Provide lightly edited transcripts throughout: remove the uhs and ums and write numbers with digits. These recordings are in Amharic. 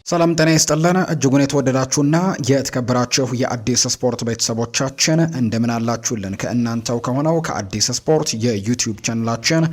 ሰላም ጤና ይስጥልን እጅጉን የተወደዳችሁና የተከበራችሁ የአዲስ ስፖርት ቤተሰቦቻችን እንደምን አላችሁልን? ከእናንተው ከሆነው ከአዲስ ስፖርት የዩቲዩብ ቻናላችን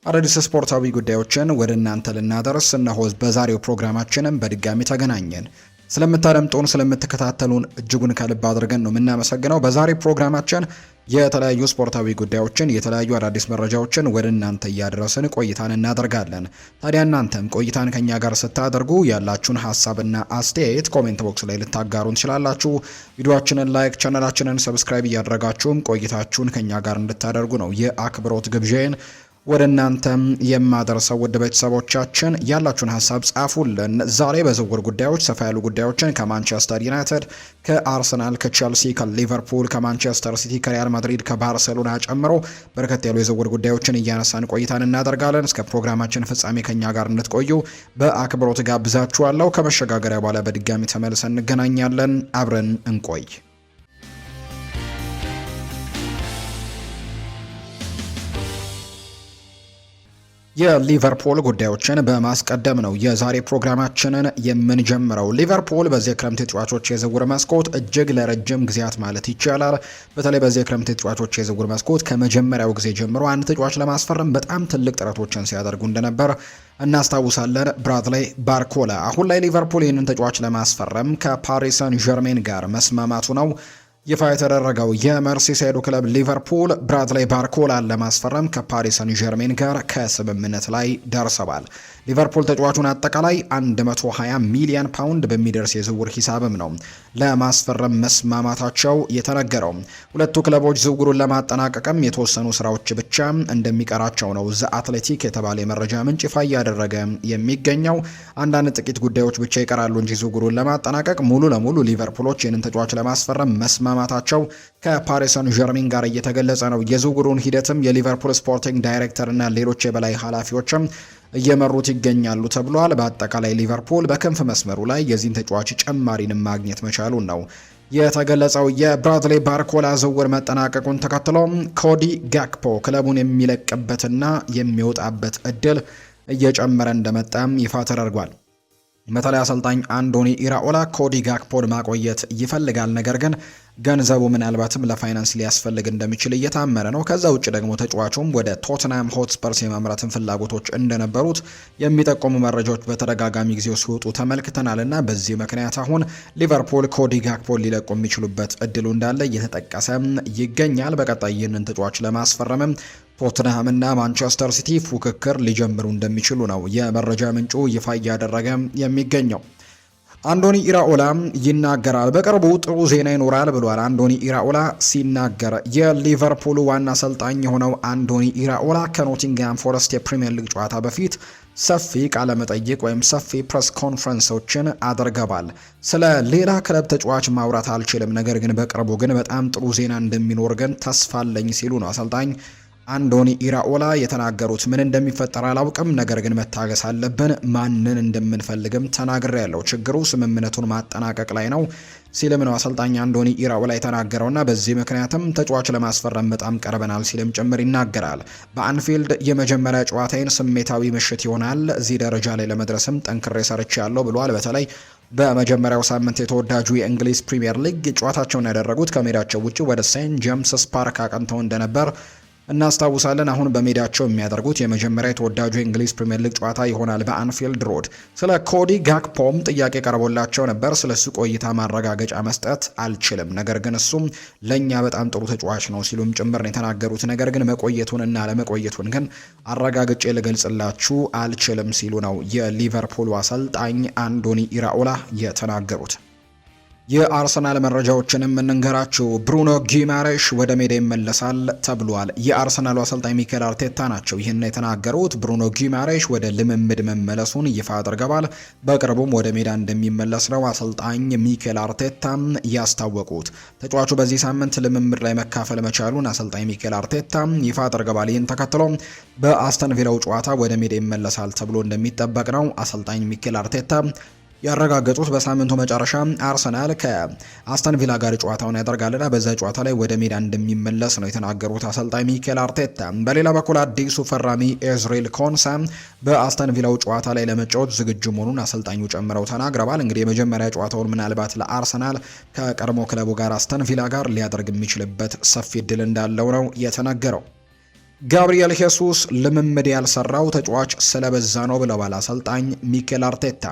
አዳዲስ ስፖርታዊ ጉዳዮችን ወደ እናንተ ልናደርስ እነሆ በዛሬው ፕሮግራማችንም በድጋሚ ተገናኘን። ስለምታደምጡን ስለምትከታተሉን እጅጉን ከልብ አድርገን ነው የምናመሰግነው። በዛሬ ፕሮግራማችን የተለያዩ ስፖርታዊ ጉዳዮችን የተለያዩ አዳዲስ መረጃዎችን ወደ እናንተ እያደረስን ቆይታን እናደርጋለን። ታዲያ እናንተም ቆይታን ከኛ ጋር ስታደርጉ ያላችሁን ሀሳብና አስተያየት ኮሜንት ቦክስ ላይ ልታጋሩን ትችላላችሁ። ቪዲዮአችንን ላይክ፣ ቻናላችንን ሰብስክራይብ እያደረጋችሁም ቆይታችሁን ከኛ ጋር እንድታደርጉ ነው የአክብሮት ግብዣዬን ወደ እናንተም የማደርሰው። ውድ ቤተሰቦቻችን ያላችሁን ሀሳብ ጻፉልን። ዛሬ በዝውውር ጉዳዮች ሰፋ ያሉ ጉዳዮችን ከማንቸስተር ዩናይትድ፣ ከአርሰናል፣ ከቼልሲ፣ ከሊቨርፑል፣ ከማንቸስተር ሲቲ፣ ከሪያል ማድሪድ፣ ከባርሴሎና ጨምሮ በርከት ያሉ የዝውውር ጉዳዮችን እያነሳን ቆይታን እናደርጋለን። እስከ ፕሮግራማችን ፍጻሜ ከኛ ጋር እንድትቆዩ በአክብሮት ጋብዛችኋለሁ። ከመሸጋገሪያ በኋላ በድጋሚ ተመልሰን እንገናኛለን። አብረን እንቆይ። የሊቨርፑል ጉዳዮችን በማስቀደም ነው የዛሬ ፕሮግራማችንን የምንጀምረው። ሊቨርፑል በዚህ የክረምት ተጫዋቾች የዝውውር መስኮት እጅግ ለረጅም ጊዜያት ማለት ይቻላል በተለይ በዚህ የክረምት ተጫዋቾች የዝውውር መስኮት ከመጀመሪያው ጊዜ ጀምሮ አንድ ተጫዋች ለማስፈረም በጣም ትልቅ ጥረቶችን ሲያደርጉ እንደነበር እናስታውሳለን። ብራድሌይ ባርኮላ አሁን ላይ ሊቨርፑል ይህንን ተጫዋች ለማስፈረም ከፓሪስ ሰን ዠርሜን ጋር መስማማቱ ነው ይፋ የተደረገው። የመርሲሳይዱ ክለብ ሊቨርፑል ብራድሌይ ባርኮላን ለማስፈረም ከፓሪስ ሰን ዠርሜን ጋር ከስምምነት ላይ ደርሰዋል። ሊቨርፑል ተጫዋቹን አጠቃላይ 120 ሚሊዮን ፓውንድ በሚደርስ የዝውውር ሂሳብም ነው ለማስፈረም መስማማታቸው የተነገረው። ሁለቱ ክለቦች ዝውውሩን ለማጠናቀቅም የተወሰኑ ስራዎች ብቻ እንደሚቀራቸው ነው ዘ አትሌቲክ የተባለ የመረጃ ምንጭ ይፋ እያደረገ የሚገኘው። አንዳንድ ጥቂት ጉዳዮች ብቻ ይቀራሉ እንጂ ዝውውሩን ለማጠናቀቅ ሙሉ ለሙሉ ሊቨርፑሎች ይህንን ተጫዋች ለማስፈረም መስማማታቸው ከፓሪስ ሰን ዠርሜን ጋር እየተገለጸ ነው። የዝውውሩን ሂደትም የሊቨርፑል ስፖርቲንግ ዳይሬክተር እና ሌሎች የበላይ ኃላፊዎችም እየመሩት ይገኛሉ ተብሏል። በአጠቃላይ ሊቨርፑል በክንፍ መስመሩ ላይ የዚህን ተጫዋች ጭማሪንም ማግኘት መቻሉን ነው የተገለጸው። የብራድሌይ ባርኮላ ዝውውር መጠናቀቁን ተከትሎ ኮዲ ጋክፖ ክለቡን የሚለቅበትና የሚወጣበት እድል እየጨመረ እንደመጣም ይፋ ተደርጓል። በተለይ አሰልጣኝ አንዶኒ ኢራኦላ ኮዲ ጋክፖን ማቆየት ይፈልጋል። ነገር ግን ገንዘቡ ምናልባትም ለፋይናንስ ሊያስፈልግ እንደሚችል እየታመነ ነው። ከዛ ውጭ ደግሞ ተጫዋቹም ወደ ቶትናም ሆትስፐርስ የማምራትን ፍላጎቶች እንደነበሩት የሚጠቁሙ መረጃዎች በተደጋጋሚ ጊዜው ሲወጡ ተመልክተናል እና በዚህ ምክንያት አሁን ሊቨርፑል ኮዲ ጋክፖን ሊለቁ የሚችሉበት እድሉ እንዳለ እየተጠቀሰ ይገኛል። በቀጣይ ይህንን ተጫዋች ለማስፈረምም ቶትንሃም እና ማንቸስተር ሲቲ ፉክክር ሊጀምሩ እንደሚችሉ ነው የመረጃ ምንጩ ይፋ እያደረገ የሚገኘው። አንዶኒ ኢራኦላ ይናገራል። በቅርቡ ጥሩ ዜና ይኖራል ብሏል። አንዶኒ ኢራኦላ ሲናገር የሊቨርፑሉ ዋና አሰልጣኝ የሆነው አንዶኒ ኢራኦላ ከኖቲንግሃም ፎረስት የፕሪሚየር ሊግ ጨዋታ በፊት ሰፊ ቃለ መጠይቅ ወይም ሰፊ ፕሬስ ኮንፈረንሶችን አድርገዋል። ስለ ሌላ ክለብ ተጫዋች ማውራት አልችልም፣ ነገር ግን በቅርቡ ግን በጣም ጥሩ ዜና እንደሚኖር ግን ተስፋ አለኝ ሲሉ ነው አሰልጣኝ አንዶኒ ኢራኦላ የተናገሩት። ምን እንደሚፈጠር አላውቅም፣ ነገር ግን መታገስ አለብን። ማንን እንደምንፈልግም ተናግሬያለሁ። ችግሩ ስምምነቱን ማጠናቀቅ ላይ ነው ሲልም ነው አሰልጣኝ አንዶኒ ኢራኦላ የተናገረውና በዚህ ምክንያትም ተጫዋች ለማስፈረም በጣም ቀርበናል ሲልም ጭምር ይናገራል። በአንፊልድ የመጀመሪያ ጨዋታዬን ስሜታዊ ምሽት ይሆናል። እዚህ ደረጃ ላይ ለመድረስም ጠንክሬ ሰርቻለሁ ብሏል። በተለይ በመጀመሪያው ሳምንት የተወዳጁ የእንግሊዝ ፕሪሚየር ሊግ ጨዋታቸውን ያደረጉት ከሜዳቸው ውጭ ወደ ሴንት ጄምስስ ፓርክ አቅንተው እንደነበር እናስታውሳለን። አሁን በሜዳቸው የሚያደርጉት የመጀመሪያ የተወዳጁ የእንግሊዝ ፕሪሚየር ሊግ ጨዋታ ይሆናል በአንፊልድ ሮድ። ስለ ኮዲ ጋክፖም ጥያቄ ቀርቦላቸው ነበር። ስለ እሱ ቆይታ ማረጋገጫ መስጠት አልችልም፣ ነገር ግን እሱም ለእኛ በጣም ጥሩ ተጫዋች ነው ሲሉም ጭምር ነው የተናገሩት። ነገር ግን መቆየቱን እና ለመቆየቱን ግን አረጋግጬ ልገልጽላችሁ አልችልም ሲሉ ነው የሊቨርፑል አሰልጣኝ አንዶኒ ኢራኦላ የተናገሩት። የአርሰናል መረጃዎችንም እንንገራችሁ። ብሩኖ ጊማሬሽ ወደ ሜዳ ይመለሳል ተብሏል። የአርሰናሉ አሰልጣኝ ሚኬል አርቴታ ናቸው ይህን የተናገሩት። ብሩኖ ጊማሬሽ ወደ ልምምድ መመለሱን ይፋ አድርገዋል። በቅርቡም ወደ ሜዳ እንደሚመለስ ነው አሰልጣኝ ሚኬል አርቴታ ያስታወቁት። ተጫዋቹ በዚህ ሳምንት ልምምድ ላይ መካፈል መቻሉን አሰልጣኝ ሚኬል አርቴታ ይፋ አድርገዋል። ይህን ተከትሎ በአስተን ቪላው ጨዋታ ወደ ሜዳ ይመለሳል ተብሎ እንደሚጠበቅ ነው አሰልጣኝ ሚኬል አርቴታ ያረጋገጡት። በሳምንቱ መጨረሻ አርሰናል ከአስተን ቪላ ጋር ጨዋታውን ያደርጋልና በዛ ጨዋታ ላይ ወደ ሜዳ እንደሚመለስ ነው የተናገሩት አሰልጣኝ ሚኬል አርቴታ። በሌላ በኩል አዲሱ ፈራሚ ኤዝሬል ኮንሳ በአስተን ቪላው ጨዋታ ላይ ለመጫወት ዝግጁ መሆኑን አሰልጣኙ ጨምረው ተናግረዋል። እንግዲህ የመጀመሪያ ጨዋታውን ምናልባት ለአርሰናል ከቀድሞ ክለቡ ጋር አስተን ቪላ ጋር ሊያደርግ የሚችልበት ሰፊ እድል እንዳለው ነው የተነገረው። ጋብሪኤል ሄሱስ ልምምድ ያልሰራው ተጫዋች ስለበዛ ነው ብለዋል አሰልጣኝ ሚኬል አርቴታ።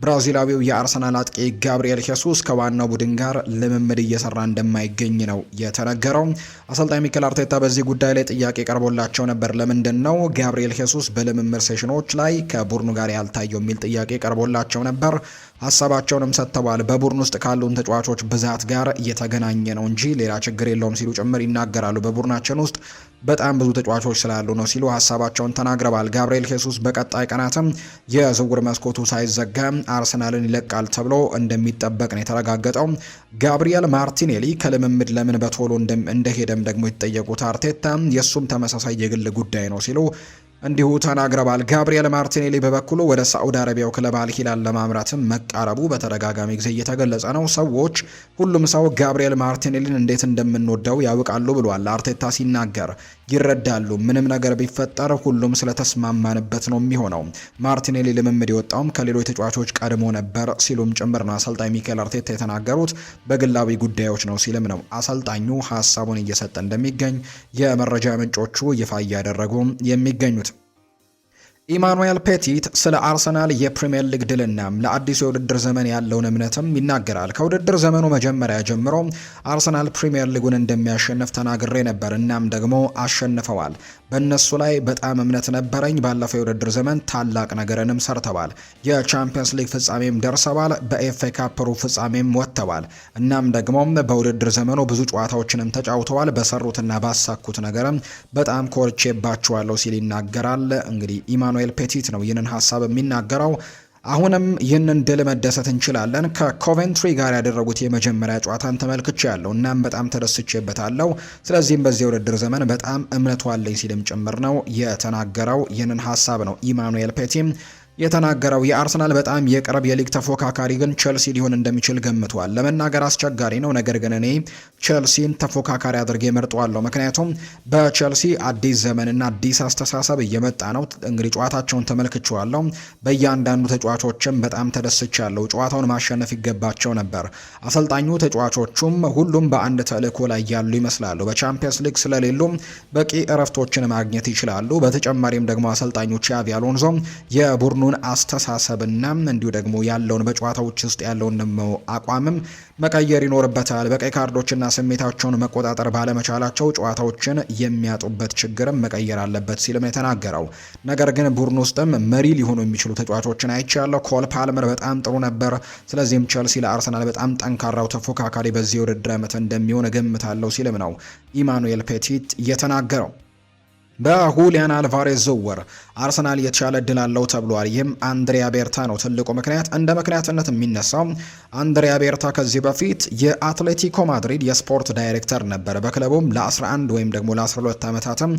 ብራዚላዊው የአርሰናል አጥቂ ጋብሪኤል ሄሱስ ከዋናው ቡድን ጋር ልምምድ እየሰራ እንደማይገኝ ነው የተነገረው። አሰልጣኝ ሚኬል አርቴታ በዚህ ጉዳይ ላይ ጥያቄ ቀርቦላቸው ነበር። ለምንድን ነው ጋብሪኤል ሄሱስ በልምምድ ሴሽኖች ላይ ከቡድኑ ጋር ያልታየው የሚል ጥያቄ ቀርቦላቸው ነበር። ሀሳባቸውንም ሰጥተዋል። በቡድን ውስጥ ካሉን ተጫዋቾች ብዛት ጋር እየተገናኘ ነው እንጂ ሌላ ችግር የለውም ሲሉ ጭምር ይናገራሉ። በቡድናችን ውስጥ በጣም ብዙ ተጫዋቾች ስላሉ ነው ሲሉ ሀሳባቸውን ተናግረዋል። ጋብሪኤል ሄሱስ በቀጣይ ቀናትም የዝውውር መስኮቱ ሳይዘጋ አርሰናልን ይለቃል ተብሎ እንደሚጠበቅ ነው የተረጋገጠው። ጋብሪኤል ማርቲኔሊ ከልምምድ ለምን በቶሎ እንደሄደም ደግሞ የተጠየቁት አርቴታ የእሱም ተመሳሳይ የግል ጉዳይ ነው ሲሉ እንዲሁ ተናግረዋል። ጋብሪኤል ማርቲኔሊ በበኩሉ ወደ ሳዑዲ አረቢያው ክለብ አልሂላል ለማምራትም መቃረቡ በተደጋጋሚ ጊዜ እየተገለጸ ነው። ሁሉም ሰው ጋብሪኤል ማርቲኔሊን እንዴት እንደምንወደው ያውቃሉ ብሏል አርቴታ ሲናገር። ይረዳሉ፣ ምንም ነገር ቢፈጠር ሁሉም ስለተስማማንበት ነው የሚሆነው። ማርቲኔሊ ልምምድ የወጣውም ከሌሎች ተጫዋቾች ቀድሞ ነበር ሲሉም ጭምር ነው አሰልጣኝ ሚኬል አርቴታ የተናገሩት። በግላዊ ጉዳዮች ነው ሲልም ነው አሰልጣኙ ሀሳቡን እየሰጠ እንደሚገኝ የመረጃ ምንጮቹ ይፋ እያደረጉ የሚገኙት። ኢማኑኤል ፔቲት ስለ አርሰናል የፕሪሚየር ሊግ ድልና ለአዲሱ የውድድር ዘመን ያለውን እምነትም ይናገራል። ከውድድር ዘመኑ መጀመሪያ ጀምሮ አርሰናል ፕሪሚየር ሊጉን እንደሚያሸንፍ ተናግሬ ነበር፣ እናም ደግሞ አሸንፈዋል። በእነሱ ላይ በጣም እምነት ነበረኝ። ባለፈው የውድድር ዘመን ታላቅ ነገርንም ሰርተዋል። የቻምፒየንስ ሊግ ፍጻሜም ደርሰዋል። በኤፍኤ ካፕ ሩብ ፍጻሜም ወጥተዋል። እናም ደግሞ በውድድር ዘመኑ ብዙ ጨዋታዎችንም ተጫውተዋል። በሰሩትና ባሳኩት ነገርም በጣም ኮርቼባቸዋለሁ ሲል ይናገራል። እንግዲህ ኢማኑኤል ፔቲት ነው ይህንን ሀሳብ የሚናገረው። አሁንም ይህንን ድል መደሰት እንችላለን። ከኮቬንትሪ ጋር ያደረጉት የመጀመሪያ ጨዋታን ተመልክቻለሁ፣ እናም በጣም ተደስቼበታለሁ። ስለዚህም በዚህ ውድድር ዘመን በጣም እምነቱ አለኝ ሲልም ጭምር ነው የተናገረው። ይህንን ሀሳብ ነው ኢማኑኤል ፔቲም የተናገረው። የአርሰናል በጣም የቅርብ የሊግ ተፎካካሪ ግን ቸልሲ ሊሆን እንደሚችል ገምቷል። ለመናገር አስቸጋሪ ነው፣ ነገር ግን እኔ ቸልሲን ተፎካካሪ አድርጌ መርጠዋለሁ። ምክንያቱም በቸልሲ አዲስ ዘመንና አዲስ አስተሳሰብ እየመጣ ነው። እንግዲህ ጨዋታቸውን ተመልክቼዋለሁ። በእያንዳንዱ ተጫዋቾችም በጣም ተደስቻለሁ። ጨዋታውን ማሸነፍ ይገባቸው ነበር። አሰልጣኙ ተጫዋቾቹም ሁሉም በአንድ ተልእኮ ላይ ያሉ ይመስላሉ። በቻምፒየንስ ሊግ ስለሌሉም በቂ እረፍቶችን ማግኘት ይችላሉ። በተጨማሪም ደግሞ አሰልጣኙ ቻቪ አሎንዞ የቡድኑ አስተሳሰብና እንዲሁ ደግሞ ያለውን በጨዋታዎች ውስጥ ያለውን ደግሞ አቋምም መቀየር ይኖርበታል። በቀይ ካርዶችና ስሜታቸውን መቆጣጠር ባለመቻላቸው ጨዋታዎችን የሚያጡበት ችግርም መቀየር አለበት ሲልም የተናገረው። ነገር ግን ቡድን ውስጥም መሪ ሊሆኑ የሚችሉ ተጫዋቾችን አይቻለሁ። ኮል ፓልመር በጣም ጥሩ ነበር። ስለዚህም ቸልሲ ለአርሰናል በጣም ጠንካራው ተፎካካሪ በዚህ የውድድር ዓመት እንደሚሆን እገምታለሁ ሲልም ነው ኢማኑኤል ፔቲት የተናገረው። በሁሊያን አልቫሬዝ ዝውውር አርሰናል የተሻለ እድል አለው ተብሏል። ይህም አንድሪያ ቤርታ ነው ትልቁ ምክንያት። እንደ ምክንያትነት የሚነሳው አንድሪያ ቤርታ ከዚህ በፊት የአትሌቲኮ ማድሪድ የስፖርት ዳይሬክተር ነበር። በክለቡም ለ11 ወይም ደግሞ ለ12 ዓመታትም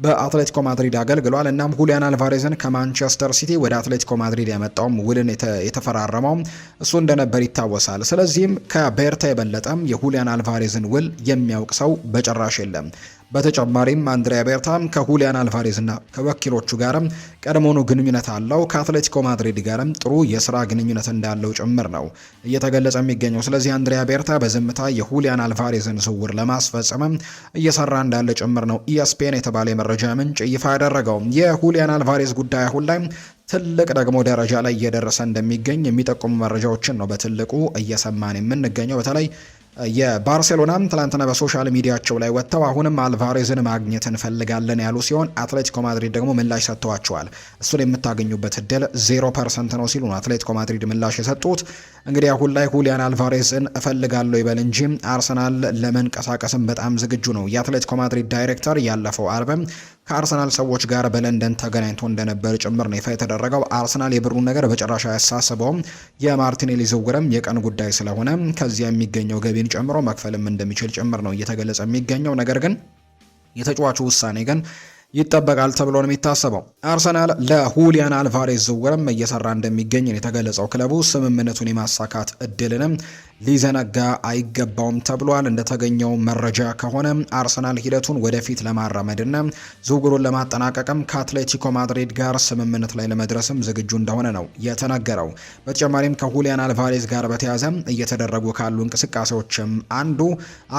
በአትሌቲኮ ማድሪድ አገልግሏል። እናም ሁሊያን አልቫሬዝን ከማንቸስተር ሲቲ ወደ አትሌቲኮ ማድሪድ ያመጣውም ውልን የተፈራረመው እሱ እንደነበር ይታወሳል። ስለዚህም ከቤርታ የበለጠም የሁሊያን አልቫሬዝን ውል የሚያውቅ ሰው በጭራሽ የለም። በተጨማሪም አንድሪያ ቤርታም ከሁሊያን አልቫሬዝ እና ከወኪሎቹ ጋርም ቀድሞውኑ ግንኙነት አለው። ከአትሌቲኮ ማድሪድ ጋርም ጥሩ የስራ ግንኙነት እንዳለው ጭምር ነው እየተገለጸ የሚገኘው። ስለዚህ አንድሪያ ቤርታ በዝምታ የሁሊያን አልቫሬዝን ዝውውር ለማስፈጸምም እየሰራ እንዳለ ጭምር ነው ኢኤስፒኤን የተባለ የመረጃ ምንጭ ይፋ ያደረገው። የሁሊያን አልቫሬዝ ጉዳይ አሁን ላይ ትልቅ ደግሞ ደረጃ ላይ እየደረሰ እንደሚገኝ የሚጠቁሙ መረጃዎችን ነው በትልቁ እየሰማን የምንገኘው። በተለይ የባርሴሎናም ትላንትና በሶሻል ሚዲያቸው ላይ ወጥተው አሁንም አልቫሬዝን ማግኘት እንፈልጋለን ያሉ ሲሆን አትሌቲኮ ማድሪድ ደግሞ ምላሽ ሰጥተዋቸዋል። እሱን የምታገኙበት እድል 0% ነው ሲሉ ነው አትሌቲኮ ማድሪድ ምላሽ የሰጡት። እንግዲህ አሁን ላይ ሁሊያን አልቫሬዝን እፈልጋለሁ ይበል እንጂ አርሰናል ለመንቀሳቀስም በጣም ዝግጁ ነው። የአትሌቲኮ ማድሪድ ዳይሬክተር ያለፈው አርብም ከአርሰናል ሰዎች ጋር በለንደን ተገናኝቶ እንደነበር ጭምር ነው ይፋ የተደረገው። አርሰናል የብሩን ነገር በጭራሽ አያሳስበውም። የማርቲኔሊ ዝውውርም የቀን ጉዳይ ስለሆነ ከዚያ የሚገኘው ገቢን ጨምሮ መክፈልም እንደሚችል ጭምር ነው እየተገለጸ የሚገኘው። ነገር ግን የተጫዋቹ ውሳኔ ግን ይጠበቃል ተብሎ ነው የሚታሰበው። አርሰናል ለሁሊያን አልቫሬዝ ዝውውርም እየሰራ እንደሚገኝ የተገለጸው ክለቡ ስምምነቱን የማሳካት እድልንም ሊዘነጋ አይገባውም ተብሏል። እንደተገኘው መረጃ ከሆነ አርሰናል ሂደቱን ወደፊት ለማራመድና ዝውውሩን ለማጠናቀቅም ከአትሌቲኮ ማድሪድ ጋር ስምምነት ላይ ለመድረስም ዝግጁ እንደሆነ ነው የተነገረው። በተጨማሪም ከሁሊያን አልቫሬዝ ጋር በተያያዘ እየተደረጉ ካሉ እንቅስቃሴዎችም አንዱ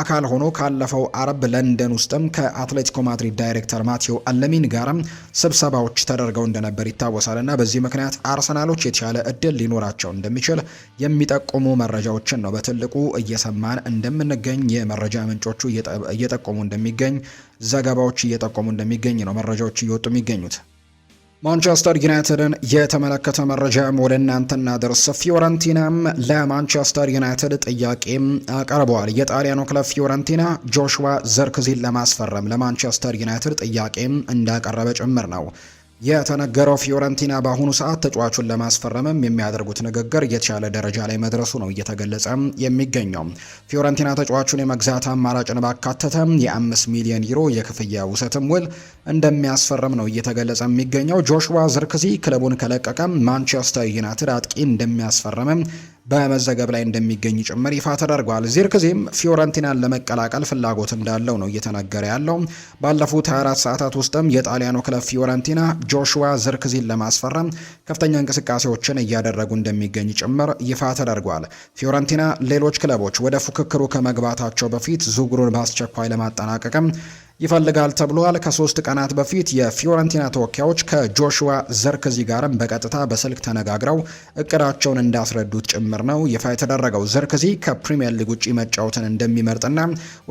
አካል ሆኖ ካለፈው አረብ ለንደን ውስጥም ከአትሌቲኮ ማድሪድ ዳይሬክተር ማቴዎ አለሚን ጋርም ስብሰባዎች ተደርገው እንደነበር ይታወሳል እና በዚህ ምክንያት አርሰናሎች የተሻለ እድል ሊኖራቸው እንደሚችል የሚጠቁሙ መረጃዎችን ነው በትልቁ እየሰማን እንደምንገኝ የመረጃ ምንጮቹ እየጠቆሙ እንደሚገኝ ዘገባዎች እየጠቆሙ እንደሚገኝ ነው መረጃዎች እየወጡ የሚገኙት። ማንቸስተር ዩናይትድን የተመለከተ መረጃም ወደ እናንተ እናደርስ። ፊዮረንቲናም ለማንቸስተር ዩናይትድ ጥያቄም አቀርበዋል። የጣሊያኑ ክለብ ፊዮረንቲና ጆሹዋ ዘርክዚን ለማስፈረም ለማንቸስተር ዩናይትድ ጥያቄም እንዳቀረበ ጭምር ነው የተነገረው። ፊዮረንቲና በአሁኑ ሰዓት ተጫዋቹን ለማስፈረምም የሚያደርጉት ንግግር የተሻለ ደረጃ ላይ መድረሱ ነው እየተገለጸ የሚገኘው። ፊዮረንቲና ተጫዋቹን የመግዛት አማራጭን ባካተተ የ5 ሚሊዮን ዩሮ የክፍያ ውሰትም ውል እንደሚያስፈርም ነው እየተገለጸ የሚገኘው። ጆሹዋ ዝርክዚ ክለቡን ከለቀቀ ማንቸስተር ዩናይትድ አጥቂ እንደሚያስፈርምም በመዘገብ ላይ እንደሚገኝ ጭምር ይፋ ተደርጓል። ዚርክዚም ፊዮረንቲናን ለመቀላቀል ፍላጎት እንዳለው ነው እየተነገረ ያለው። ባለፉት 24 ሰዓታት ውስጥም የጣሊያኑ ክለብ ፊዮረንቲና ጆሹዋ ዝርክዚን ለማስፈረም ከፍተኛ እንቅስቃሴዎችን እያደረጉ እንደሚገኝ ጭምር ይፋ ተደርጓል። ፊዮረንቲና ሌሎች ክለቦች ወደ ፉክክሩ ከመግባታቸው በፊት ዝውውሩን በአስቸኳይ ለማጠናቀቅም ይፈልጋል ተብሏል። ከ3 ቀናት በፊት የፊዮረንቲና ተወካዮች ከጆሹዋ ዘርክዚ ጋርም በቀጥታ በስልክ ተነጋግረው እቅዳቸውን እንዳስረዱት ጭምር ነው ይፋ የተደረገው። ዘርክዚ ከፕሪሚየር ሊግ ውጪ መጫወትን እንደሚመርጥና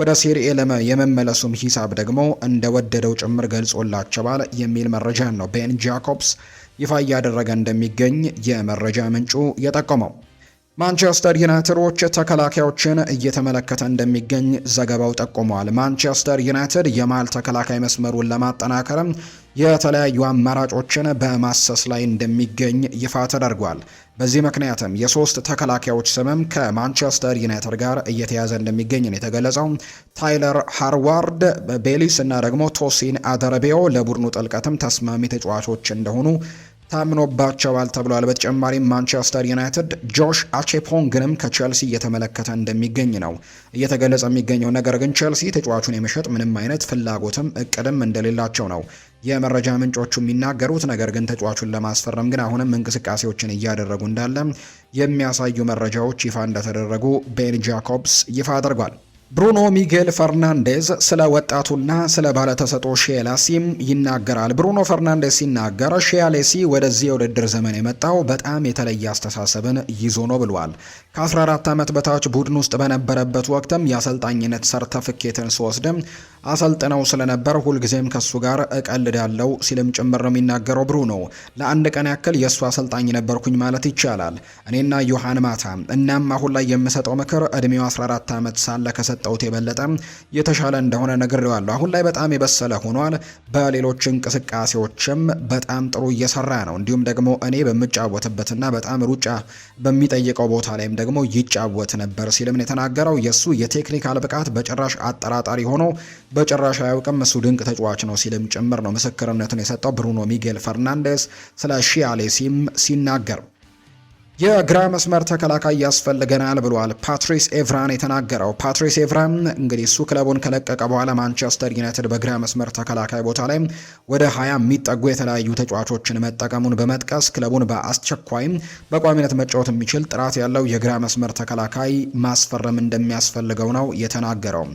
ወደ ሴሪኤ የመመለሱም ሂሳብ ደግሞ እንደወደደው ጭምር ገልጾላቸዋል የሚል መረጃ ነው ቤን ጃኮብስ ይፋ እያደረገ እንደሚገኝ የመረጃ ምንጩ የጠቆመው። ማንቸስተር ዩናይትዶች ተከላካዮችን እየተመለከተ እንደሚገኝ ዘገባው ጠቁመዋል። ማንቸስተር ዩናይትድ የመሃል ተከላካይ መስመሩን ለማጠናከርም የተለያዩ አማራጮችን በማሰስ ላይ እንደሚገኝ ይፋ ተደርጓል። በዚህ ምክንያትም የ3 ተከላካዮች ስምም ከማንቸስተር ዩናይትድ ጋር እየተያዘ እንደሚገኝ ነው የተገለጸው። ታይለር ሃርዋርድ፣ ቤሊስ እና ደግሞ ቶሲን አደረቤዮ ለቡድኑ ጥልቀትም ተስማሚ ተጫዋቾች እንደሆኑ ታምኖባቸዋል ተብሏል። በተጨማሪም ማንቸስተር ዩናይትድ ጆሽ አቼፖንግንም ከቼልሲ እየተመለከተ እንደሚገኝ ነው እየተገለጸ የሚገኘው። ነገር ግን ቼልሲ ተጫዋቹን የመሸጥ ምንም አይነት ፍላጎትም እቅድም እንደሌላቸው ነው የመረጃ ምንጮቹ የሚናገሩት። ነገር ግን ተጫዋቹን ለማስፈረም ግን አሁንም እንቅስቃሴዎችን እያደረጉ እንዳለ የሚያሳዩ መረጃዎች ይፋ እንደተደረጉ ቤን ጃኮብስ ይፋ አድርጓል። ብሩኖ ሚጌል ፈርናንዴዝ ስለ ወጣቱና ስለ ባለተሰጥኦ ሼላሲም ይናገራል። ብሩኖ ፈርናንዴዝ ሲናገር ሼላሲ ወደዚህ የውድድር ዘመን የመጣው በጣም የተለየ አስተሳሰብን ይዞ ነው ብሏል። ከ14 ዓመት በታች ቡድን ውስጥ በነበረበት ወቅትም የአሰልጣኝነት ሰርተፍኬትን ስወስድም አሰልጥነው ስለነበር ሁልጊዜም ከሱ ጋር እቀልዳለው ሲልም ጭምር ነው የሚናገረው ብሩኖ። ለአንድ ቀን ያክል የእሱ አሰልጣኝ ነበርኩኝ ማለት ይቻላል እኔና ዮሐን ማታ። እናም አሁን ላይ የምሰጠው ምክር እድሜው 14 ዓመት ሳለ ከሰጠውት የበለጠ የተሻለ እንደሆነ ነግሬዋለሁ። አሁን ላይ በጣም የበሰለ ሆኗል። በሌሎች እንቅስቃሴዎችም በጣም ጥሩ እየሰራ ነው። እንዲሁም ደግሞ እኔ በምጫወትበትና በጣም ሩጫ በሚጠይቀው ቦታ ላይም ደግሞ ይጫወት ነበር ሲልም የተናገረው። የሱ የቴክኒካል ብቃት በጭራሽ አጠራጣሪ ሆኖ በጭራሽ አያውቅም። እሱ ድንቅ ተጫዋች ነው ሲልም ጭምር ነው ምስክርነቱን የሰጠው ብሩኖ ሚጌል ፈርናንዴስ ስለ ሺያሌሲም ሲናገር። የግራ መስመር ተከላካይ ያስፈልገናል ብሏል ፓትሪስ ኤቭራን የተናገረው። ፓትሪስ ኤቭራን እንግዲህ እሱ ክለቡን ከለቀቀ በኋላ ማንቸስተር ዩናይትድ በግራ መስመር ተከላካይ ቦታ ላይ ወደ 20 የሚጠጉ የተለያዩ ተጫዋቾችን መጠቀሙን በመጥቀስ ክለቡን በአስቸኳይም በቋሚነት መጫወት የሚችል ጥራት ያለው የግራ መስመር ተከላካይ ማስፈረም እንደሚያስፈልገው ነው የተናገረው።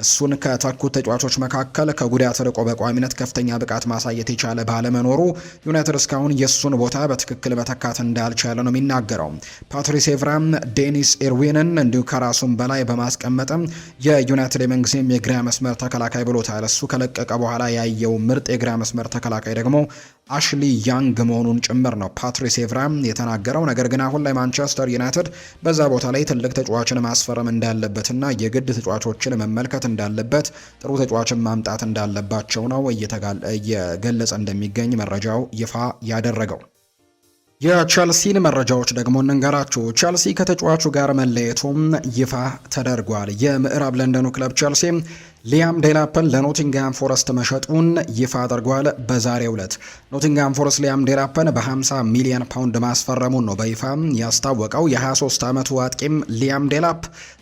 እሱን ከተኩት ተጫዋቾች መካከል ከጉዳት ርቆ በቋሚነት ከፍተኛ ብቃት ማሳየት የቻለ ባለመኖሩ ዩናይትድ እስካሁን የሱን ቦታ በትክክል መተካት እንዳልቻለ ነው የሚናገረው። ፓትሪስ ኤቭራም ዴኒስ ኤርዊንን እንዲሁ ከራሱም በላይ በማስቀመጥም የዩናይትድ የምንጊዜም የግራ መስመር ተከላካይ ብሎታል። እሱ ከለቀቀ በኋላ ያየው ምርጥ የግራ መስመር ተከላካይ ደግሞ አሽሊ ያንግ መሆኑን ጭምር ነው ፓትሪስ ኤቭራም የተናገረው። ነገር ግን አሁን ላይ ማንቸስተር ዩናይትድ በዛ ቦታ ላይ ትልቅ ተጫዋችን ማስፈረም እንዳለበትና የግድ ተጫዋቾችን መመልከት እንዳለበት፣ ጥሩ ተጫዋችን ማምጣት እንዳለባቸው ነው እየገለጸ እንደሚገኝ መረጃው ይፋ ያደረገው። የቸልሲን መረጃዎች ደግሞ እንንገራችሁ። ቸልሲ ከተጫዋቹ ጋር መለየቱም ይፋ ተደርጓል። የምዕራብ ለንደኑ ክለብ ቸልሲ ሊያም ዴላፕን ለኖቲንግሃም ፎረስት መሸጡን ይፋ አድርጓል። በዛሬው ዕለት ኖቲንግሃም ፎረስት ሊያም ዴላፕን በ50 ሚሊዮን ፓውንድ ማስፈረሙን ነው በይፋ ያስታወቀው። የ23 ዓመቱ አጥቂም ሊያም ዴላፕ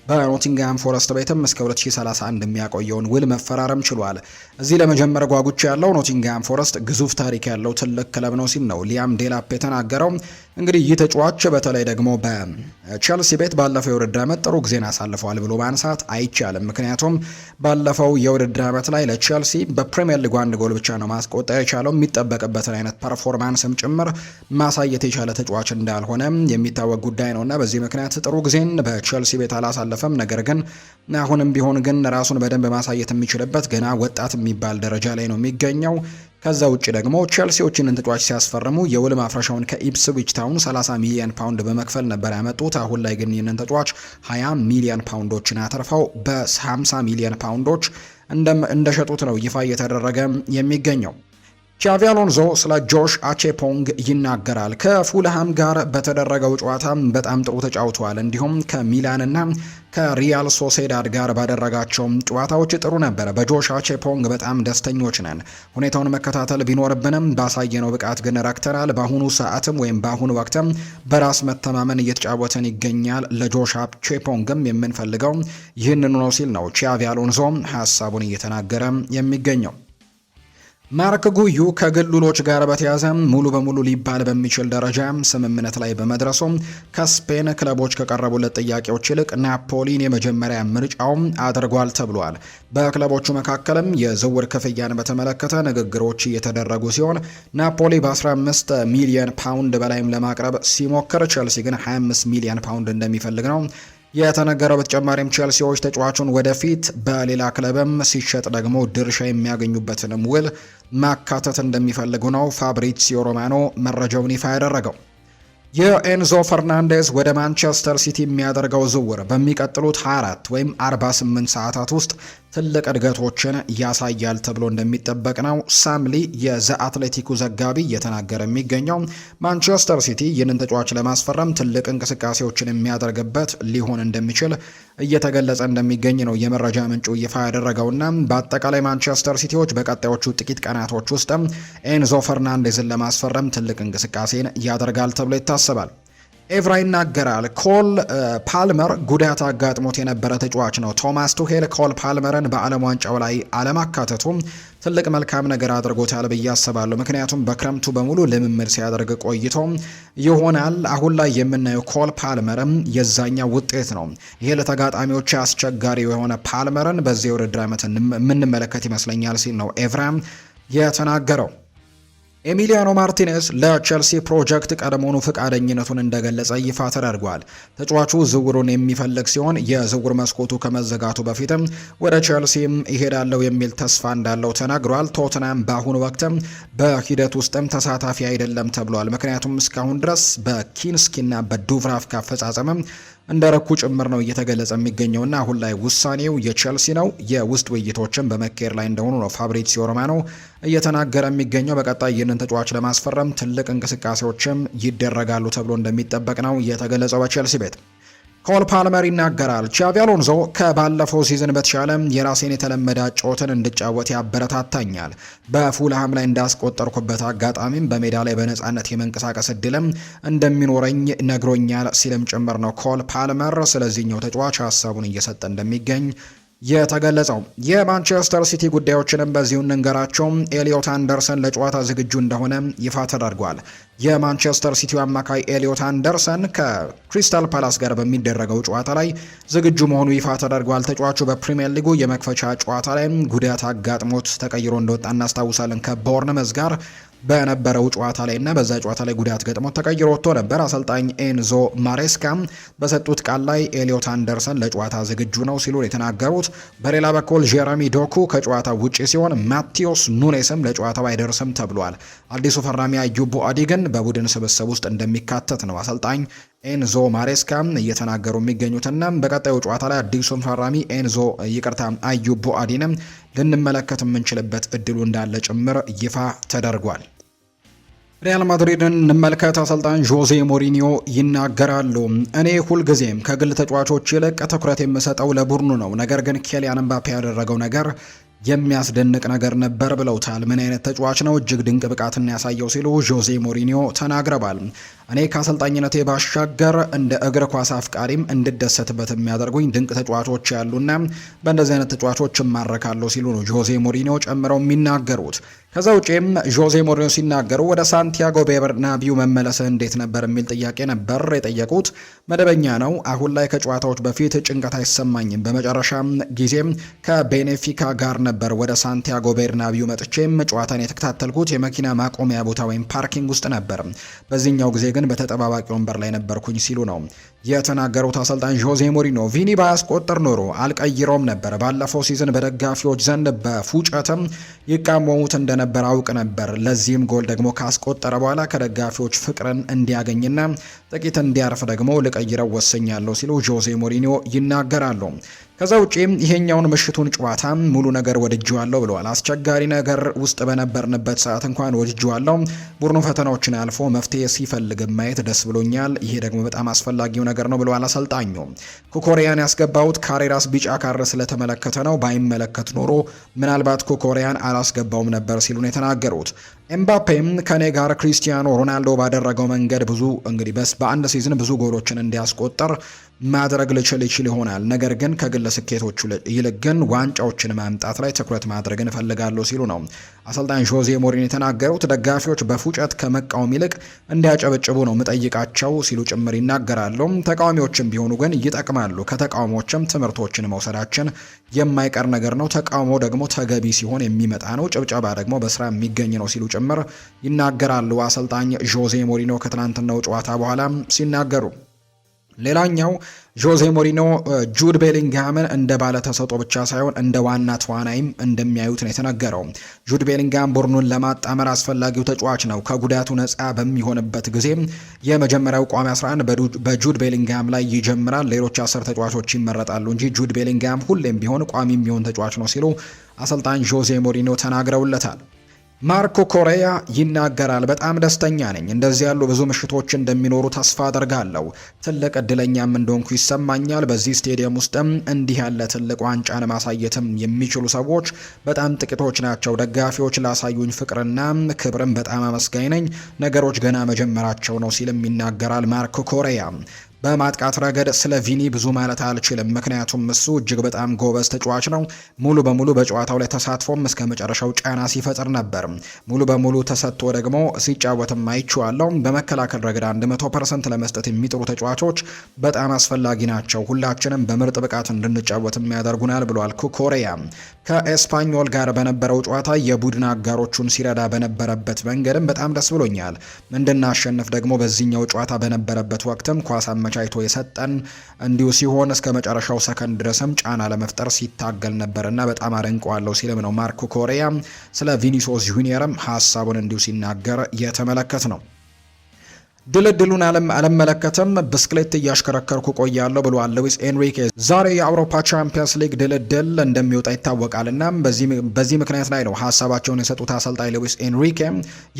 በኖቲንግሃም ፎረስት ቤትም እስከ 2031 የሚያቆየውን ውል መፈራረም ችሏል። እዚህ ለመጀመር ጓጉቻ ያለው ኖቲንግሃም ፎረስት ግዙፍ ታሪክ ያለው ትልቅ ክለብ ነው ሲል ነው ሊያም ዴላፕ የተናገረው። እንግዲህ ይህ ተጫዋች በተለይ ደግሞ በቼልሲ ቤት ባለፈው የውድድር ዓመት ጥሩ ጊዜን አሳልፈዋል ብሎ ማንሳት አይቻልም። ምክንያቱም ባለፈው የውድድር ዓመት ላይ ለቼልሲ በፕሪሚየር ሊግ 1 ጎል ብቻ ነው ማስቆጠር የቻለው። የሚጠበቅበትን አይነት ፐርፎርማንስም ጭምር ማሳየት የቻለ ተጫዋች እንዳልሆነ የሚታወቅ ጉዳይ ነውና በዚህ ምክንያት ጥሩ ጊዜን በቼልሲ ቤት አላሳለፈም። ነገር ግን አሁንም ቢሆን ግን ራሱን በደንብ ማሳየት የሚችልበት ገና ወጣት የሚባል ደረጃ ላይ ነው የሚገኘው። ከዛ ውጭ ደግሞ ቼልሲዎችን ተጫዋች ሲያስፈርሙ የውል ማፍረሻውን ከኢፕስዊች ታውን 30 ሚሊዮን ፓውንድ በመክፈል ነበር ያመጡት። አሁን ላይ ግን ይህንን ተጫዋች 20 ሚሊዮን ፓውንዶችን አተርፈው በ50 ሚሊዮን ፓውንዶች እንደሸጡት ነው ይፋ እየተደረገ የሚገኘው። ቻቪ አሎንዞ ስለ ጆሽ አቼፖንግ ይናገራል። ከፉልሃም ጋር በተደረገው ጨዋታ በጣም ጥሩ ተጫውተዋል። እንዲሁም ከሚላንና ከሪያል ሶሴዳድ ጋር ባደረጋቸው ጨዋታዎች ጥሩ ነበረ። በጆሽ አቼፖንግ በጣም ደስተኞች ነን። ሁኔታውን መከታተል ቢኖርብንም ባሳየነው ብቃት ግን ረክተናል። በአሁኑ ሰዓትም ወይም በአሁኑ ወቅትም በራስ መተማመን እየተጫወተን ይገኛል። ለጆሽ አቼፖንግም የምንፈልገው ይህንኑ ነው ሲል ነው ቻቪ አሎንዞ ሀሳቡን እየተናገረ የሚገኘው። ማርክ ጉዩ ከግል ውሎች ጋር በተያያዘ ሙሉ በሙሉ ሊባል በሚችል ደረጃ ስምምነት ላይ በመድረሱ ከስፔን ክለቦች ከቀረቡለት ጥያቄዎች ይልቅ ናፖሊን የመጀመሪያ ምርጫው አድርጓል ተብሏል። በክለቦቹ መካከልም የዝውውር ክፍያን በተመለከተ ንግግሮች እየተደረጉ ሲሆን ናፖሊ በ15 ሚሊዮን ፓውንድ በላይም ለማቅረብ ሲሞክር፣ ቼልሲ ግን 25 ሚሊዮን ፓውንድ እንደሚፈልግ ነው የተነገረው። በተጨማሪም ቼልሲዎች ተጫዋቹን ወደፊት በሌላ ክለብም ሲሸጥ ደግሞ ድርሻ የሚያገኙበትንም ውል ማካተት እንደሚፈልጉ ነው ፋብሪዚዮ ሮማኖ መረጃውን ይፋ ያደረገው። የኤንዞ ፈርናንዴዝ ወደ ማንቸስተር ሲቲ የሚያደርገው ዝውውር በሚቀጥሉት 24 ወይም 48 ሰዓታት ውስጥ ትልቅ እድገቶችን ያሳያል ተብሎ እንደሚጠበቅ ነው ሳምሊ የዘ አትሌቲኩ ዘጋቢ እየተናገረ የሚገኘው። ማንቸስተር ሲቲ ይህንን ተጫዋች ለማስፈረም ትልቅ እንቅስቃሴዎችን የሚያደርግበት ሊሆን እንደሚችል እየተገለጸ እንደሚገኝ ነው የመረጃ ምንጩ ይፋ ያደረገውና በአጠቃላይ ማንቸስተር ሲቲዎች በቀጣዮቹ ጥቂት ቀናቶች ውስጥ ኤንዞ ፈርናንዴዝን ለማስፈረም ትልቅ እንቅስቃሴን ያደርጋል ተብሎ ይታሰባል። ኤቭራ ይናገራል። ኮል ፓልመር ጉዳት አጋጥሞት የነበረ ተጫዋች ነው። ቶማስ ቱሄል ኮል ፓልመርን በዓለም ዋንጫው ላይ አለማካተቱ ትልቅ መልካም ነገር አድርጎታል ብዬ አስባለሁ። ምክንያቱም በክረምቱ በሙሉ ልምምድ ሲያደርግ ቆይቶ ይሆናል። አሁን ላይ የምናየው ኮል ፓልመርም የዛኛው ውጤት ነው። ይሄ ለተጋጣሚዎች አስቸጋሪ የሆነ ፓልመርን በዚህ ውድድር ዓመት የምንመለከት ይመስለኛል ሲል ነው ኤቭራ የተናገረው። ኤሚሊያኖ ማርቲኔዝ ለቼልሲ ፕሮጀክት ቀድሞውኑ ፈቃደኝነቱን እንደገለጸ ይፋ ተደርጓል። ተጫዋቹ ዝውውሩን የሚፈልግ ሲሆን የዝውውር መስኮቱ ከመዘጋቱ በፊትም ወደ ቼልሲም ይሄዳለው የሚል ተስፋ እንዳለው ተናግሯል። ቶትናም በአሁኑ ወቅትም በሂደት ውስጥም ተሳታፊ አይደለም ተብሏል። ምክንያቱም እስካሁን ድረስ በኪንስኪና በዱቭራፍካ አፈጻጸምም እንደ ረኩ ጭምር ነው እየተገለጸ የሚገኘውና አሁን ላይ ውሳኔው የቼልሲ ነው። የውስጥ ውይይቶችን በመካሄድ ላይ እንደሆኑ ነው ፋብሪዚዮ ሮማኖ እየተናገረ የሚገኘው። በቀጣይ ይህንን ተጫዋች ለማስፈረም ትልቅ እንቅስቃሴዎችም ይደረጋሉ ተብሎ እንደሚጠበቅ ነው የተገለጸው በቼልሲ ቤት። ኮል ፓልመር ይናገራል። ቻቪ አሎንዞ ከባለፈው ሲዝን በተሻለ የራሴን የተለመደ ጨዋታን እንድጫወት ያበረታታኛል። በፉልሃም ላይ እንዳስቆጠርኩበት አጋጣሚም በሜዳ ላይ በነፃነት የመንቀሳቀስ እድልም እንደሚኖረኝ ነግሮኛል ሲልም ጭምር ነው ኮል ፓልመር ስለዚህኛው ተጫዋች ሀሳቡን እየሰጠ እንደሚገኝ የተገለጸው። የማንቸስተር ሲቲ ጉዳዮችንም በዚሁ እንንገራቸው። ኤሊዮት አንደርሰን ለጨዋታ ዝግጁ እንደሆነ ይፋ ተደርጓል። የማንቸስተር ሲቲው አማካይ ኤሊዮት አንደርሰን ከክሪስታል ፓላስ ጋር በሚደረገው ጨዋታ ላይ ዝግጁ መሆኑ ይፋ ተደርጓል። ተጫዋቹ በፕሪሚየር ሊጉ የመክፈቻ ጨዋታ ላይ ጉዳት አጋጥሞት ተቀይሮ እንደወጣ እናስታውሳለን። ከቦርንመዝ ጋር በነበረው ጨዋታ ላይ እና በዛ ጨዋታ ላይ ጉዳት ገጥሞት ተቀይሮ ወጥቶ ነበር። አሰልጣኝ ኤንዞ ማሬስካ በሰጡት ቃል ላይ ኤሊዮት አንደርሰን ለጨዋታ ዝግጁ ነው ሲሉ የተናገሩት። በሌላ በኩል ጄረሚ ዶኩ ከጨዋታ ውጪ ሲሆን ማቴዎስ ኑኔስም ለጨዋታው አይደርስም ተብሏል። አዲሱ ፈራሚ አዩብ ቡአዲ ግን በቡድን ስብስብ ውስጥ እንደሚካተት ነው አሰልጣኝ ኤንዞ ማሬስካ እየተናገሩ የሚገኙትና በቀጣዩ ጨዋታ ላይ አዲሱን ፈራሚ አዩብ ቡአዲንም ልንመለከት የምንችልበት እድሉ እንዳለ ጭምር ይፋ ተደርጓል። ሪያል ማድሪድን እንመልከት። አሰልጣኝ ዦዜ ሞሪኒዮ ይናገራሉ። እኔ ሁልጊዜም ከግል ተጫዋቾች ይልቅ ትኩረት የምሰጠው ለቡድኑ ነው። ነገር ግን ኬሊያን ምባፔ ያደረገው ነገር የሚያስደንቅ ነገር ነበር ብለውታል። ምን አይነት ተጫዋች ነው! እጅግ ድንቅ ብቃትን ያሳየው ሲሉ ዦዜ ሞሪኒዮ ተናግረዋል። እኔ ከአሰልጣኝነቴ ባሻገር እንደ እግር ኳስ አፍቃሪም እንድደሰትበት የሚያደርጉኝ ድንቅ ተጫዋቾች ያሉና በእንደዚህ አይነት ተጫዋቾች እማረካለሁ ሲሉ ነው ዦዜ ሞሪኒዮ ጨምረው የሚናገሩት። ከዛ ውጪም ዦዜ ሞሪኒዮ ሲናገሩ ወደ ሳንቲያጎ ቤርናቢው መመለስህ እንዴት ነበር የሚል ጥያቄ ነበር የጠየቁት። መደበኛ ነው። አሁን ላይ ከጨዋታዎች በፊት ጭንቀት አይሰማኝም። በመጨረሻም ጊዜም ከቤኔፊካ ጋር ነበር ወደ ሳንቲያጎ ቤርናቢው መጥቼም ጨዋታን የተከታተልኩት የመኪና ማቆሚያ ቦታ ወይም ፓርኪንግ ውስጥ ነበር። በዚህኛው ጊዜ ግን በተጠባባቂ ወንበር ላይ ነበርኩኝ ሲሉ ነው የተናገሩት አሰልጣኝ ዦዜ ሞሪኒዮ። ቪኒ ባያስቆጥር ኖሮ አልቀይረውም ነበር። ባለፈው ሲዝን በደጋፊዎች ዘንድ በፉጨትም ይቃወሙት እንደነበር አውቅ ነበር። ለዚህም ጎል ደግሞ ካስቆጠረ በኋላ ከደጋፊዎች ፍቅርን እንዲያገኝና ጥቂት እንዲያርፍ ደግሞ ልቀይረው ወሰኛለሁ ሲሉ ዦዜ ሞሪኒዮ ይናገራሉ። ከዛ ውጪም ይሄኛውን ምሽቱን ጨዋታ ሙሉ ነገር ወድጄዋለሁ ብለዋል። አስቸጋሪ ነገር ውስጥ በነበርንበት ሰዓት እንኳን ወድጄዋለሁ። ቡድኑ ፈተናዎችን አልፎ መፍትሄ ሲፈልግ ማየት ደስ ብሎኛል። ይሄ ደግሞ በጣም አስፈላጊው ነገር ነው ብለዋል አሰልጣኙ። ኩኮሪያን ያስገባውት ካሬራስ ቢጫ ካርድ ስለተመለከተ ነው። ባይመለከት ኖሮ ምናልባት ኩኮሪያን አላስገባውም ነበር ሲሉ ነው የተናገሩት። ኤምባፔም ከኔ ጋር ክሪስቲያኖ ሮናልዶ ባደረገው መንገድ ብዙ እንግዲህ በአንድ ሲዝን ብዙ ጎሎችን እንዲያስቆጠር ማድረግ ልችል ይሆናል። ነገር ግን ከግል ስኬቶቹ ይልቅ ግን ዋንጫዎችን ማምጣት ላይ ትኩረት ማድረግን እፈልጋለሁ ሲሉ ነው አሰልጣኝ ዦዜ ሞሪኒዮ የተናገሩት። ደጋፊዎች በፉጨት ከመቃወም ይልቅ እንዲያጨበጭቡ ነው ምጠይቃቸው ሲሉ ጭምር ይናገራሉ። ተቃዋሚዎችም ቢሆኑ ግን ይጠቅማሉ። ከተቃውሞችም ትምህርቶችን መውሰዳችን የማይቀር ነገር ነው። ተቃውሞ ደግሞ ተገቢ ሲሆን የሚመጣ ነው። ጭብጨባ ደግሞ በስራ የሚገኝ ነው ሲሉ ጭምር ይናገራሉ አሰልጣኝ ዦዜ ሞሪኒዮ ከትናንትናው ጨዋታ በኋላ ሲናገሩ። ሌላኛው ዦዜ ሞሪኒዮ ጁድ ቤሊንግሃምን እንደ ባለ ተሰጥኦ ብቻ ሳይሆን እንደ ዋና ተዋናይም እንደሚያዩት ነው የተነገረው። ጁድ ቤሊንግሃም ቡድኑን ለማጣመር አስፈላጊው ተጫዋች ነው። ከጉዳቱ ነፃ በሚሆንበት ጊዜ የመጀመሪያው ቋሚ 11 በጁድ ቤሊንግሃም ላይ ይጀምራል። ሌሎች 10 ተጫዋቾች ይመረጣሉ እንጂ ጁድ ቤሊንግሃም ሁሌም ቢሆን ቋሚ የሚሆን ተጫዋች ነው ሲሉ አሰልጣኝ ዦዜ ሞሪኒዮ ተናግረውለታል። ማርኮ ኮሬያ ይናገራል። በጣም ደስተኛ ነኝ። እንደዚህ ያሉ ብዙ ምሽቶች እንደሚኖሩ ተስፋ አደርጋለሁ። ትልቅ እድለኛም እንደሆንኩ ይሰማኛል። በዚህ ስቴዲየም ውስጥም እንዲህ ያለ ትልቅ ዋንጫን ማሳየትም የሚችሉ ሰዎች በጣም ጥቂቶች ናቸው። ደጋፊዎች ላሳዩኝ ፍቅርና ክብርም በጣም አመስጋኝ ነኝ። ነገሮች ገና መጀመራቸው ነው ሲልም ይናገራል ማርኮ ኮሬያ። በማጥቃት ረገድ ስለ ቪኒ ብዙ ማለት አልችልም፣ ምክንያቱም እሱ እጅግ በጣም ጎበዝ ተጫዋች ነው። ሙሉ በሙሉ በጨዋታው ላይ ተሳትፎም እስከ መጨረሻው ጫና ሲፈጥር ነበር። ሙሉ በሙሉ ተሰጥቶ ደግሞ ሲጫወትም አይቼዋለሁ። በመከላከል ረገድ 100% ለመስጠት የሚጥሩ ተጫዋቾች በጣም አስፈላጊ ናቸው። ሁላችንም በምርጥ ብቃት እንድንጫወትም ያደርጉናል ብሏል ኩኮሬያ። ከኤስፓኞል ጋር በነበረው ጨዋታ የቡድን አጋሮቹን ሲረዳ በነበረበት መንገድም በጣም ደስ ብሎኛል። እንድናሸንፍ ደግሞ በዚህኛው ጨዋታ በነበረበት ወቅትም ኳስ አመቻችቶ የሰጠን እንዲሁ ሲሆን እስከ መጨረሻው ሰከንድ ድረስም ጫና ለመፍጠር ሲታገል ነበርና በጣም አደንቀዋለሁ ሲልም ነው ማርኮ ኮሬያ ስለ ቪኒሲዮስ ጁኒየርም ሀሳቡን እንዲሁ ሲናገር የተመለከት ነው። ድልድሉን አልመለከትም፣ ብስክሌት እያሽከረከርኩ ቆያለሁ ብሏል ሉዊስ ኤንሪኬ። ዛሬ የአውሮፓ ቻምፒየንስ ሊግ ድልድል እንደሚወጣ ይታወቃልና በዚህ ምክንያት ላይ ነው ሀሳባቸውን የሰጡት አሰልጣኝ ሉዊስ ኤንሪኬ።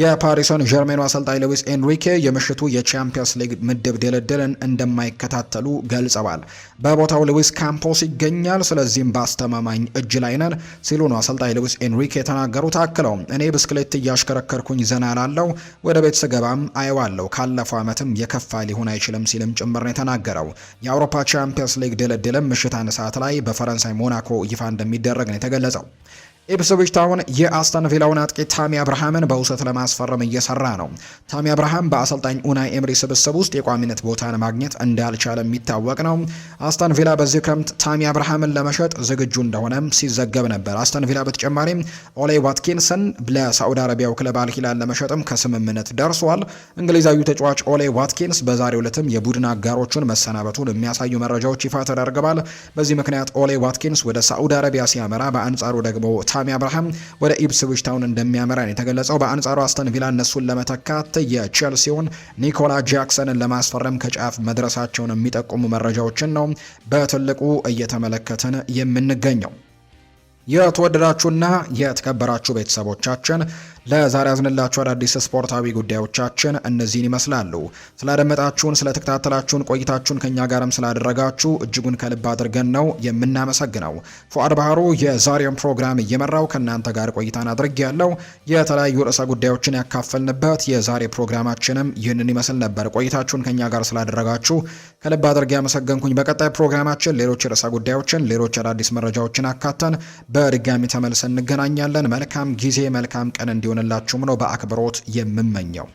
የፓሪሰን ጀርሜኑ አሰልጣኝ ሉዊስ ኤንሪኬ የምሽቱ የቻምፒየንስ ሊግ ምድብ ድልድልን እንደማይከታተሉ ገልጸዋል። በቦታው ሉዊስ ካምፖስ ይገኛል፣ ስለዚህም በአስተማማኝ እጅ ላይ ነን ሲሉ ነው አሰልጣኝ ሉዊስ ኤንሪኬ የተናገሩት። አክለው እኔ ብስክሌት እያሽከረከርኩኝ ዘና ላለው ወደ ቤት ስገባም አየዋለሁ ባለፈው ዓመትም የከፋ ሊሆን አይችልም ሲልም ጭምር ነው የተናገረው። የአውሮፓ ቻምፒየንስ ሊግ ድልድልም ምሽት 1 ሰዓት ላይ በፈረንሳይ ሞናኮ ይፋ እንደሚደረግ ነው የተገለጸው። ኢፕስዊች ታውን የአስተን ቪላውን አጥቂ ታሚ አብርሃምን በውሰት ለማስፈረም እየሰራ ነው። ታሚ አብርሃም በአሰልጣኝ ኡናይ ኤምሪ ስብስብ ውስጥ የቋሚነት ቦታን ማግኘት እንዳልቻለ የሚታወቅ ነው። አስተን ቪላ በዚህ ክረምት ታሚ አብርሃምን ለመሸጥ ዝግጁ እንደሆነም ሲዘገብ ነበር። አስተን ቪላ በተጨማሪም ኦሌ ዋትኪንስን ለሳዑዲ አረቢያው ክለብ አልሂላል ለመሸጥም ከስምምነት ደርሷል። እንግሊዛዊው ተጫዋች ኦሌ ዋትኪንስ በዛሬው ዕለትም የቡድን አጋሮቹን መሰናበቱን የሚያሳዩ መረጃዎች ይፋ ተደርገዋል። በዚህ ምክንያት ኦሌ ዋትኪንስ ወደ ሳዑዲ አረቢያ ሲያመራ፣ በአንጻሩ ደግሞ ታሚ አብርሃም ወደ ኢፕስዊች ታውን እንደሚያመራ ነው የተገለጸው። በአንጻሩ አስተን ቪላ እነሱን ለመተካት የቼልሲውን ኒኮላ ጃክሰንን ለማስፈረም ከጫፍ መድረሳቸውን የሚጠቁሙ መረጃዎችን ነው በትልቁ እየተመለከትን የምንገኘው። የተወደዳችሁና የተከበራችሁ ቤተሰቦቻችን ለዛሬ ያዝንላችሁ አዳዲስ ስፖርታዊ ጉዳዮቻችን እነዚህን ይመስላሉ። ስላደመጣችሁን፣ ስለተከታተላችሁን፣ ቆይታችሁን ከኛ ጋርም ስላደረጋችሁ እጅጉን ከልብ አድርገን ነው የምናመሰግነው። ፉአድ ባህሩ የዛሬውን ፕሮግራም እየመራው ከእናንተ ጋር ቆይታን አድርጌያለሁ። የተለያዩ ርዕሰ ጉዳዮችን ያካፈልንበት የዛሬ ፕሮግራማችንም ይህንን ይመስል ነበር። ቆይታችሁን ከኛ ጋር ስላደረጋችሁ ከልብ አድርጌ ያመሰገንኩኝ። በቀጣይ ፕሮግራማችን ሌሎች ርዕሰ ጉዳዮችን፣ ሌሎች አዳዲስ መረጃዎችን አካተን በድጋሚ ተመልሰን እንገናኛለን። መልካም ጊዜ፣ መልካም ቀን እንዲሆንላችሁም ነው በአክብሮት የምመኘው።